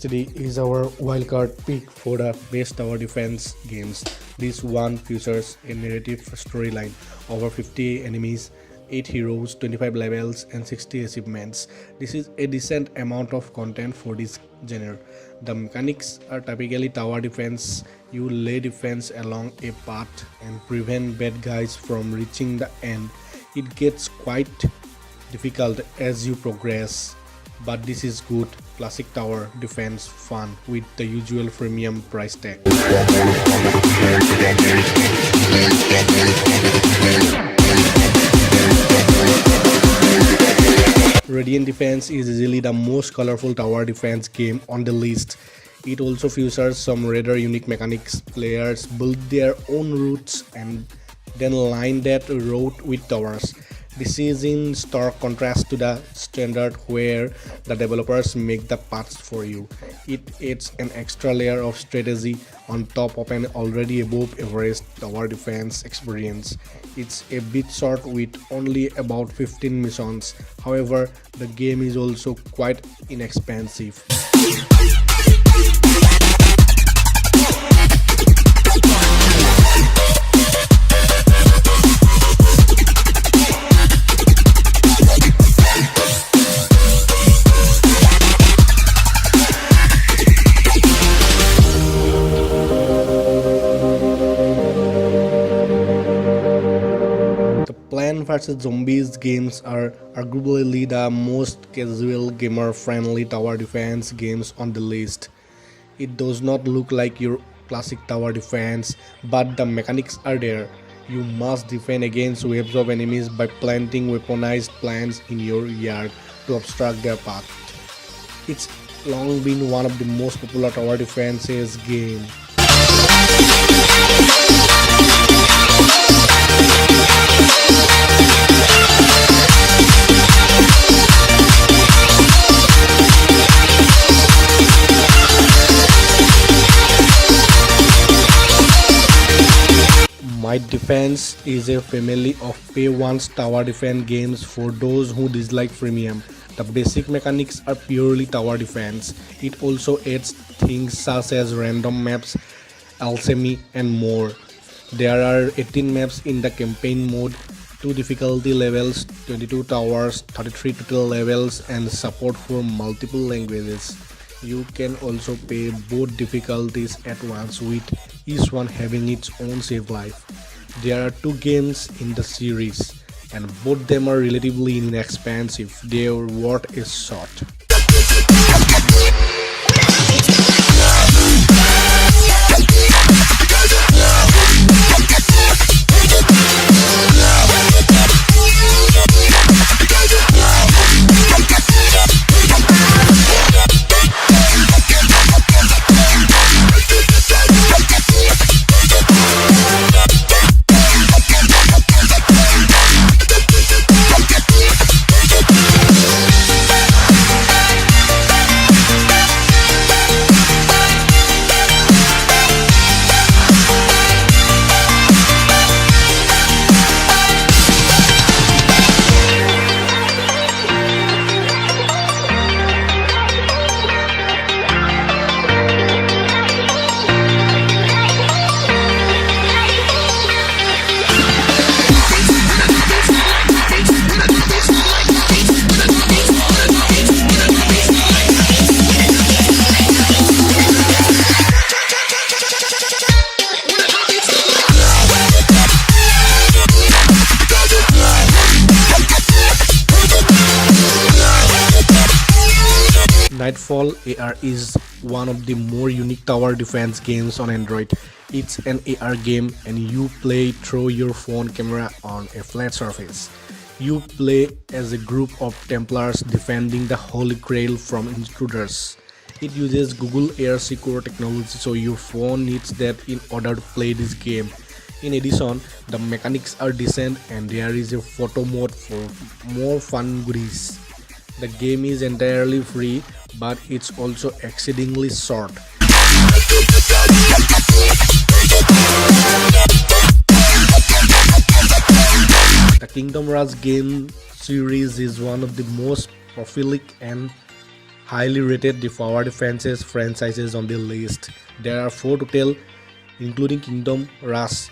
yesterday is our wildcard pick for the best tower defense games. This one features a narrative storyline, over 50 enemies, 8 heroes, 25 levels, and 60 achievements. This is a decent amount of content for this genre. The mechanics are typically tower defense. You lay defense along a path and prevent bad guys from reaching the end. It gets quite difficult as you progress, but this is good classic tower defense fun with the usual premium price tag. Radiant Defense is easily the most colorful tower defense game on the list. It also features some rather unique mechanics. Players build their own routes and then line that route with towers. This is in stark contrast to the standard where the developers make the paths for you. It adds an extra layer of strategy on top of an already above average tower defense experience. It's a bit short with only about 15 missions. However, the game is also quite inexpensive. Plants vs Zombies games are arguably the most casual gamer-friendly tower defense games on the list. It does not look like your classic tower defense, but the mechanics are there. You must defend against waves of enemies by planting weaponized plants in your yard to obstruct their path. It's long been one of the most popular tower defenses game. Might Defense is a family of pay-once tower defense games for those who dislike premium. The basic mechanics are purely tower defense. It also adds things such as random maps, alchemy, and more. There are 18 maps in the campaign mode, 2 difficulty levels, 22 towers, 33 total levels, and support for multiple languages. You can also pay both difficulties at once, with each one having its own save life. There are 2 games in the series, and both them are relatively inexpensive. Their worth is short. Nightfall AR is one of the more unique tower defense games on Android. It's an AR game and you play through your phone camera on a flat surface. You play as a group of Templars defending the Holy Grail from intruders. It uses Google Air Secure technology, so your phone needs that in order to play this game. In addition, the mechanics are decent and there is a photo mode for more fun goodies. The game is entirely free, but it's also exceedingly short. The Kingdom Rush game series is one of the most prolific and highly rated the tower defenses franchises on the list. There are 4 total, including Kingdom Rush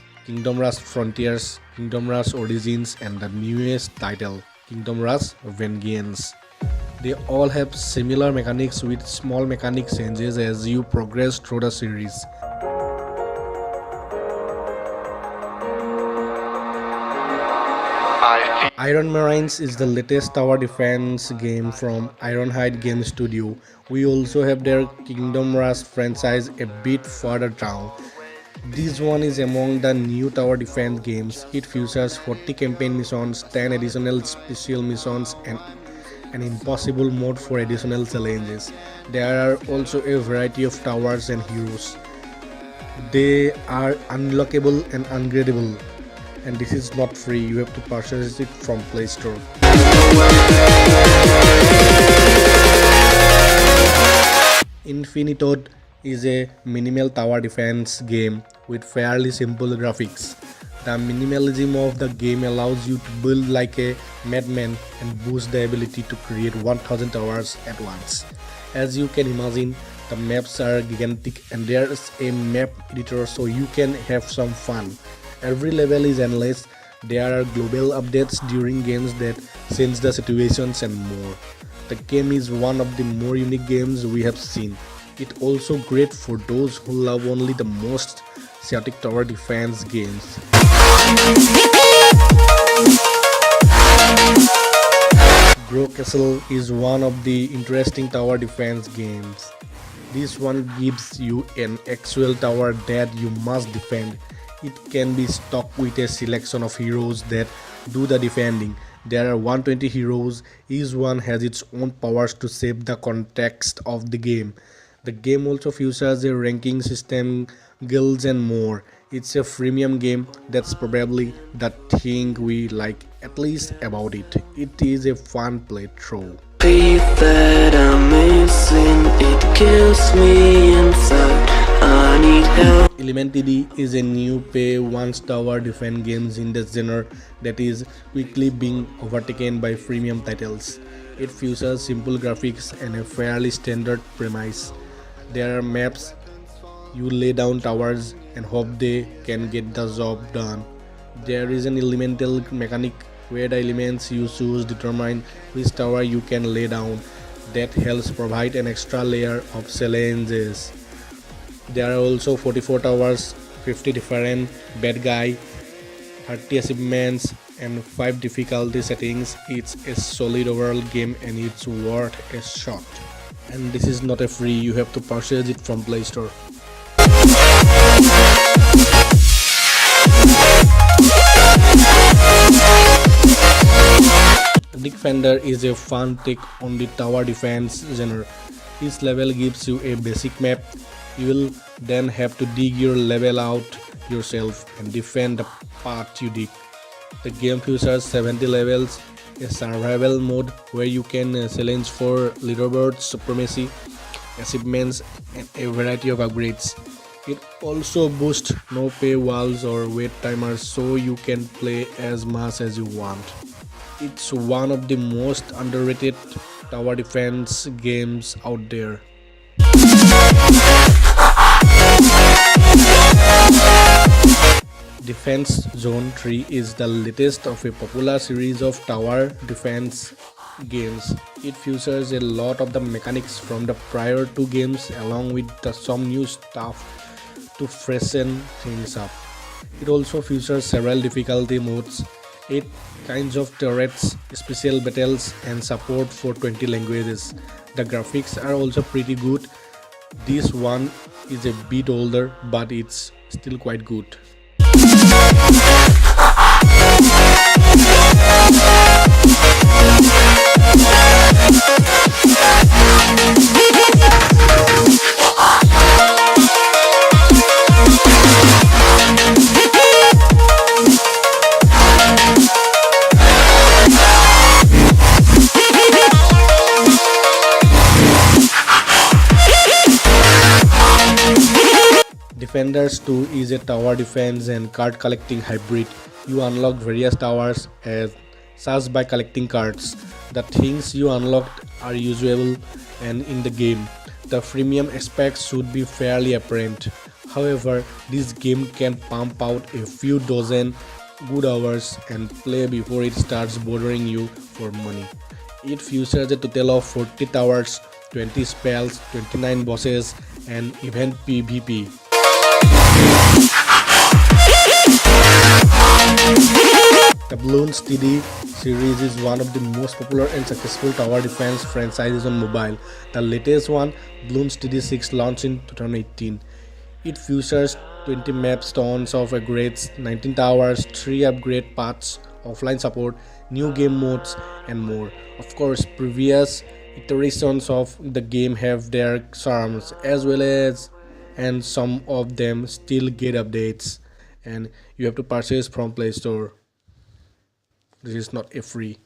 Frontiers, Kingdom Rush Origins, and the newest title, Kingdom Rush Vengeance. They all have similar mechanics with small mechanic changes as you progress through the series. Iron Marines is the latest tower defense game from Ironhide Game Studio. We also have their Kingdom Rush franchise a bit further down. This one is among the new tower defense games. It features 40 campaign missions, 10 additional special missions, and an impossible mode for additional challenges. There are also a variety of towers and heroes. They are unlockable and upgradable, and this is not free. You have to purchase it from Play Store. Infinitode is a minimal tower defense game with fairly simple graphics. The minimalism of the game allows you to build like a madman and boost the ability to create 1000 towers at once. As you can imagine, the maps are gigantic and there's a map editor so you can have some fun. Every level is endless. There are global updates during games that change the situations and more. The game is one of the more unique games we have seen. It's also great for those who love only the most chaotic tower defense games. Grow Castle is one of the interesting tower defense games. This one gives you an actual tower that you must defend. It can be stocked with a selection of heroes that do the defending. There are 120 heroes, each one has its own powers to shape the context of the game. The game also features a ranking system, guilds and more. It's a freemium game, that's probably the thing we like at least about it. It is a fun playthrough. That I'm missing, it kills me inside. I need help. Elementd is a new pay-once tower defense games in this genre that is quickly being overtaken by freemium titles. It features simple graphics and a fairly standard premise. There are maps, you lay down towers and hope they can get the job done. There is an elemental mechanic where the elements you choose determine which tower you can lay down. That helps provide an extra layer of challenges. There are also 44 towers, 50 different bad guy, 30 achievements and 5 difficulty settings. It's a solid overall game and it's worth a shot. And this is not a free, you have to purchase it from Play Store. Defender is a fun take on the tower defense genre. Each level gives you a basic map. You will then have to dig your level out yourself and defend the part you dig. The game features 70 levels, a survival mode where you can challenge for leaderboard supremacy, achievements and a variety of upgrades. It also boasts no pay walls or wait timers so you can play as much as you want. It's one of the most underrated tower defense games out there. Defense Zone 3 is the latest of a popular series of tower defense games. It features a lot of the mechanics from the prior 2 games along with some new stuff to freshen things up. It also features several difficulty modes, 8 kinds of turrets, special battles and support for 20 languages. The graphics are also pretty good. This one is a bit older but it's still quite good. Defenders 2 is a tower defense and card collecting hybrid. You unlock various towers as such by collecting cards. The things you unlocked are usable and in the game. The freemium aspects should be fairly apparent. However, this game can pump out a few dozen good hours and play before it starts bothering you for money. It features a total of 40 towers, 20 spells, 29 bosses, and even PvP. The Bloons TD series is one of the most popular and successful tower defense franchises on mobile. The latest one, Bloons TD6, launched in 2018. It features 20 map stones of upgrades, 19 towers, 3 upgrade paths, offline support, new game modes, and more. Of course, previous iterations of the game have their charms as well as, and some of them still get updates, and you have to purchase from Play Store. This is not a free.